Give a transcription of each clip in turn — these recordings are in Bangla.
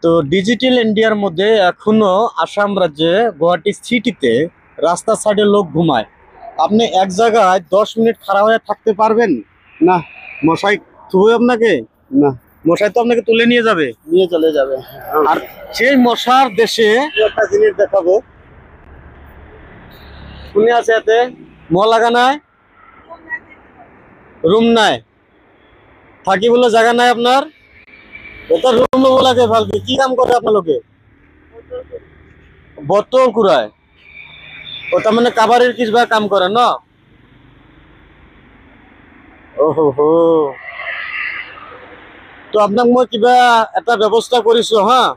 তো ডিজিটাল ইন্ডিয়ার মধ্যে এখনো আসাম রাজ্যে গুয়াহাটি সিটিতে রাস্তার সাইডে লোক ঘুমায়। আপনি এক জায়গায় 10 মিনিট খাড়া হয়ে থাকতে পারবেন? না। মশাই থুবে আপনাকে? না, মশাই তো আপনাকে তুলে নিয়ে যাবে। নিয়ে চলে যাবে। আর সেই মশার দেশে একটা জিনিস দেখাবো। শুনে আছে এতে মল লাগা নাই, রুম নাই, থাকি বলে জায়গা নাই আপনার। এটা রুম নেবো লাগে ভালকে। কি কাম করে আপনার লোকে? বোতল কুড়ায়। ওটা মানে কাবারের কিসবা কাম করে না? ওহো হো। তো আপনাক মই কিবা এটা ব্যবস্থা করিছো। হ্যাঁ,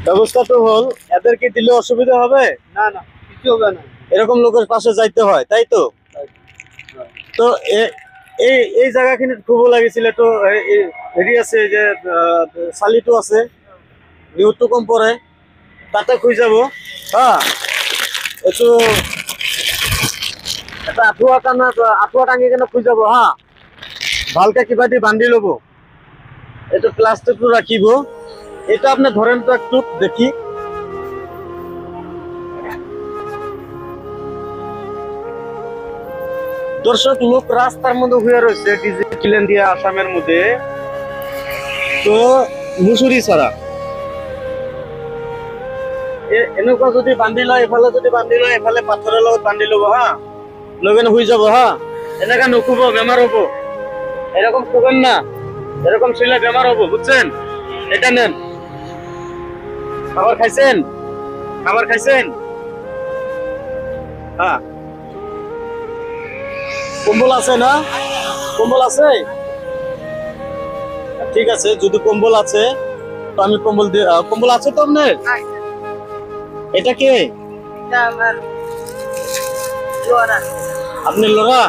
ব্যবস্থাটো হল এদেরকে দিলে অসুবিধা হবে না না, কিছু হবে না। এরকম লোকের পাশে যাইতে হয়, তাই তো? তো এই এই জায়গাখিনিত খুব লাগিছিল। তো হেৰি আছে যে চালিটো আছে, নিউজটো কম পড়ে, তাতে খুঁজ যাব। হ্যাঁ, এইটো এটা আঁঠুৱা টানা, আঁঠুৱা টাঙি কেনে খুঁজ যাব। হ্যাঁ, ভালকে কিবা দি বান্ধি লব। এইটো প্লাস্টিকটো রাখিব। এটা আপনি ধরেন তো একটু দেখি। দর্শক, লোক রাস্তার মধ্যে হয়ে রয়েছে ডিজিটাল ইন্ডিয়া আসামের মধ্যে। তো মুসুরি ছাড়া এনেকুৱা যদি বান্ধি লয়, এফালে যদি বান্ধি লয়, এফালে পাথরের লগত বান্ধি লব। হ্যাঁ, লগেন হয়ে যাব। হ্যাঁ, এনেকা নুকুব, বেমার হবো। এরকম শুবেন না, এরকম শুলে বেমার হবো, বুঝছেন? এটা নেন। খাবার খাইছেন? খাবার খাইছেন? হ্যাঁ, কম্বল আছে না? কম্বল আছে? ঠিক আছে, যদি কম্বল আছে তো আমি কম্বল দিয়ে। কম্বল আছে তো আপনার? এটা কে? আপনি লড়া?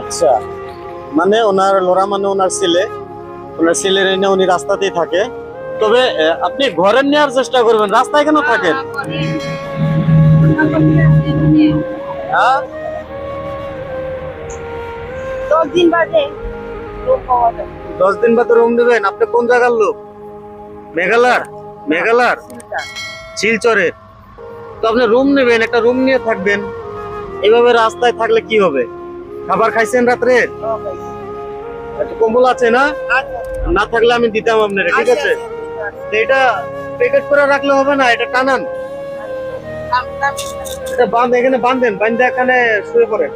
আচ্ছা, মানে ওনার লড়া মানে ওনার ছেলে। ওনার ছেলের এনে উনি রাস্তাতেই থাকে। তবে আপনি ঘরে নেওয়ার চেষ্টা করবেন, রাস্তায় কেন থাকেন? হ্যাঁ, 10 দিন বাদে লোক পাওয়া যায়। 10 দিন বাদে রুম দেবেন? আপনি কোন জায়গার লোক? মেঘালয়? মেঘালয় শিলচরের? তো আপনি রুম নেবেন, একটা রুম নিয়ে থাকবেন। এইভাবে রাস্তায় থাকলে কি হবে? খাবার খাইছেন রাত্রে? আচ্ছা, কম্বল আছে না? না থাকলে আমি দিতাম আপনার, ঠিক আছে? তো এটা প্যাকেট করে রাখলে হবে না, এটা টানান। এটা বাঁধ, এখানে বাঁধেন, বাঁধে এখানে শুয়ে পড়েন।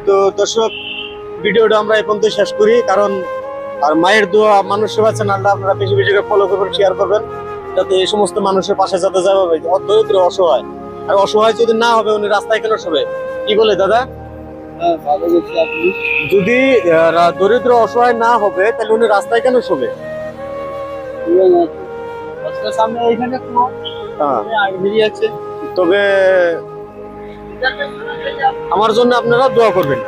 তো দর্শক, ভিডিওটা আমরা এখন তো শেষ করি, কারণ আর মায়ের দোয়া, মানুষ সেবা চ্যানেলটা আপনারা বেশি বেশি করে ফলো করবেন, শেয়ার করবেন, যাতে এই সমস্ত মানুষের পাশে যাতে যাবে। দরিদ্র, অসহায়। আর অসহায় যদি না হবে, উনি রাস্তায় কেন শোবে? কি বলে দাদা? হ্যাঁ, ভালো বলছি আপনি। যদি দরিদ্র অসহায় না হবে, তাহলে উনি রাস্তায় কেন শোবে? রাস্তার সামনে এইখানে কোনো হ্যাঁ, বেরিয়ে আছে। তবে আমার জন্য আপনারা দোয়া করবেন।